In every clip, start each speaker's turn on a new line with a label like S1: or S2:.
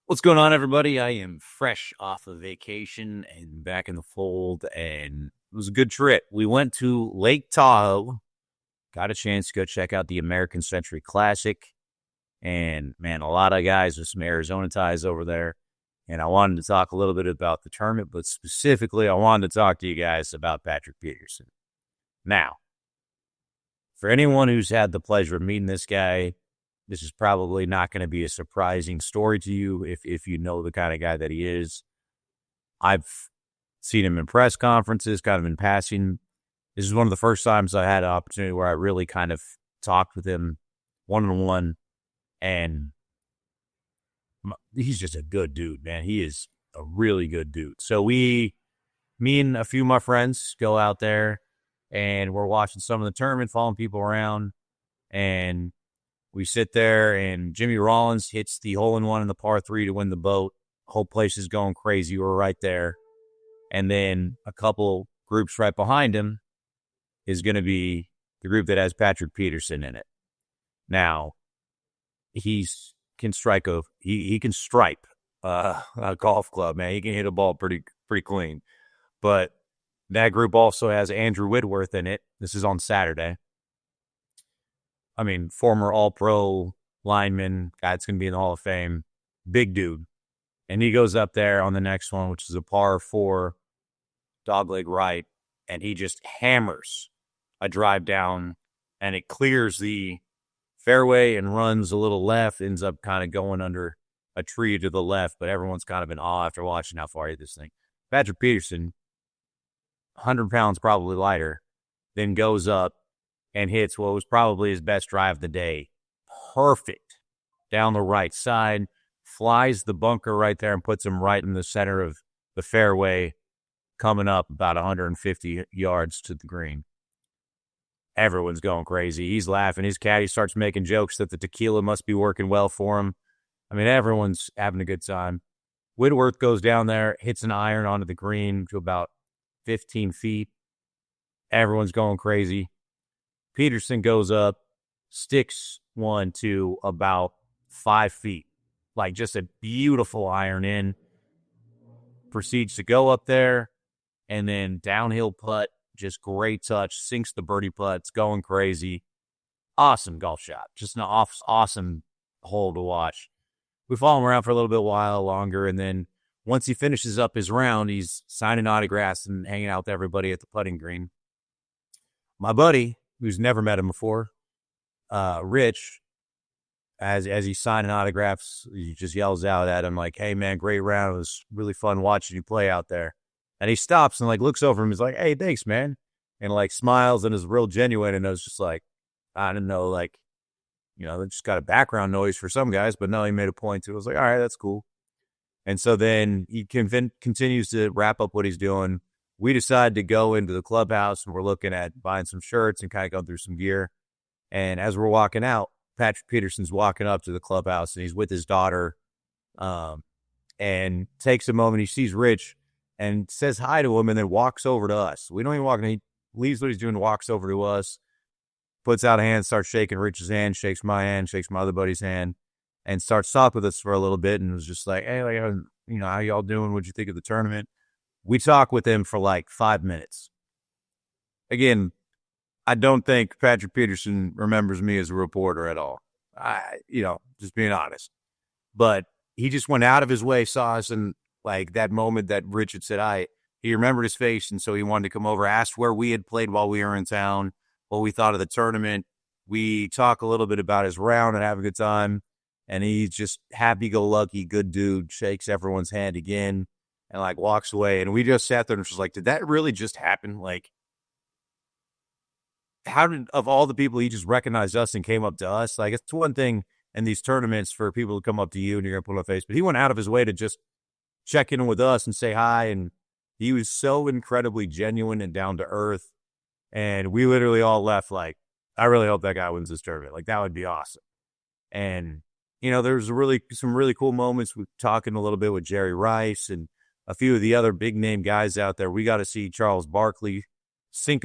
S1: What's going on, everybody? I am fresh off of vacation and back in the fold, and it was a good trip. We went to Lake Tahoe, got a chance to go check out the American Century Classic, and man, a lot of guys with some Arizona ties over there. And I wanted to talk a little bit about the tournament, but specifically, I wanted to talk to you guys about Patrick Peterson. Now, for anyone who's had the pleasure of meeting this guy, this is probably not going to be a surprising story to you if you know the kind of guy that he is. I've seen him in press conferences, kind of in passing. This is one of the first times I had an opportunity where I really kind of talked with him one-on-one, and he's just a good dude, man. He is a really good dude. So me and a few of my friends go out there, and we're watching some of the tournament, following people around, and we sit there, and Jimmy Rollins hits the hole-in-one in the par 3 to win the boat. Whole place is going crazy. We're right there. And then a couple groups right behind him is going to be the group that has Patrick Peterson in it. Now, he can stripe a golf club, man. He can hit a ball pretty clean. But that group also has Andrew Whitworth in it. This is on Saturday. I mean, former All-Pro lineman, guy that's going to be in the Hall of Fame, big dude. And he goes up there on the next one, which is a par 4, dogleg right, and he just hammers a drive down, and it clears the fairway and runs a little left, ends up kind of going under a tree to the left, but everyone's kind of in awe after watching how far he hit this thing. Patrick Peterson, 100 pounds probably lighter, then goes up and hits what was probably his best drive of the day. Perfect. Down the right side. Flies the bunker right there and puts him right in the center of the fairway, coming up about 150 yards to the green. Everyone's going crazy. He's laughing. His caddy starts making jokes that the tequila must be working well for him. I mean, everyone's having a good time. Whitworth goes down there, hits an iron onto the green to about 15 feet. Everyone's going crazy. Peterson goes up, sticks one to about 5 feet. Like just a beautiful iron in. Proceeds to go up there and then downhill putt. Just great touch. Sinks the birdie putt. It's going crazy. Awesome golf shot. Just an awesome hole to watch. We follow him around for a little bit while longer, and then once he finishes up his round, he's signing autographs and hanging out with everybody at the putting green. My buddy, who's never met him before, Rich, as he's signing autographs, he just yells out at him like, "Hey man, great round. It was really fun watching you play out there." And he stops and like looks over him. He's like, "Hey, thanks, man," and like smiles and is real genuine. And I was just like, I don't know, like, they just got a background noise for some guys, but no, he made a point to it. I was like, all right, that's cool. And so then he continues to wrap up what he's doing. We decide to go into the clubhouse, and we're looking at buying some shirts and kind of going through some gear. And as we're walking out, Patrick Peterson's walking up to the clubhouse, and he's with his daughter, and takes a moment. He sees Rich and says hi to him, and then walks over to us. We don't even walk in. He leaves what he's doing, walks over to us, puts out a hand, starts shaking Rich's hand, shakes my hand, shakes my other buddy's hand, and starts talking with us for a little bit, and was just like, "Hey, like, how y'all doing? What'd you think of the tournament?" We talk with him for like 5 minutes. Again, I don't think Patrick Peterson remembers me as a reporter at all. Just being honest. But he just went out of his way, saw us, and like that moment that Richard said, he remembered his face, and so he wanted to come over, asked where we had played while we were in town, what we thought of the tournament. We talk a little bit about his round and have a good time. And he's just happy-go-lucky, good dude, shakes everyone's hand again, and like walks away. And we just sat there and was just like, did that really just happen? Like, how did, of all the people, he just recognized us and came up to us? Like, it's one thing in these tournaments for people to come up to you and you're going to put on a face, but he went out of his way to just check in with us and say hi. And he was so incredibly genuine and down to earth. And we literally all left like, I really hope that guy wins this tournament. Like, that would be awesome. And there's some really cool moments. We're talking a little bit with Jerry Rice and a few of the other big name guys out there. We got to see Charles Barkley sink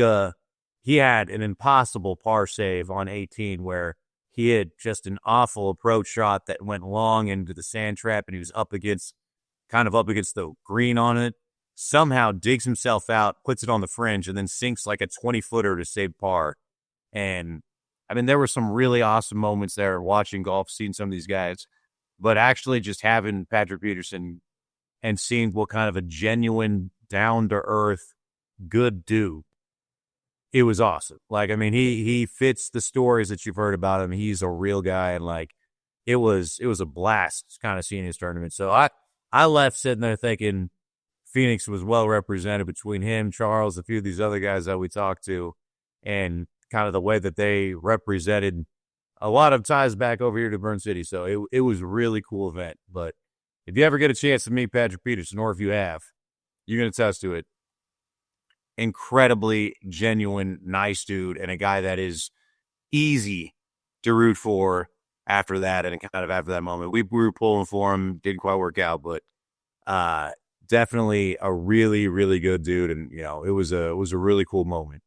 S1: he had an impossible par save on 18 where he had just an awful approach shot that went long into the sand trap, and he was kind of up against the green on it. Somehow digs himself out, puts it on the fringe, and then sinks like a 20-footer to save par. And I mean, there were some really awesome moments there watching golf, seeing some of these guys, but actually just having Patrick Peterson and seeing what kind of a genuine, down to earth, good dude. It was awesome. Like, I mean, he fits the stories that you've heard about him. He's a real guy, and like, it was a blast kind of seeing his tournament. So I left sitting there thinking Phoenix was well represented between him, Charles, a few of these other guys that we talked to, and kind of the way that they represented a lot of ties back over here to Burn City. So it was a really cool event. But if you ever get a chance to meet Patrick Peterson, or if you have, you're going to attest to it. Incredibly genuine, nice dude, and a guy that is easy to root for after that, and kind of after that moment. We were pulling for him, didn't quite work out, but definitely a really, really good dude, and it was a really cool moment.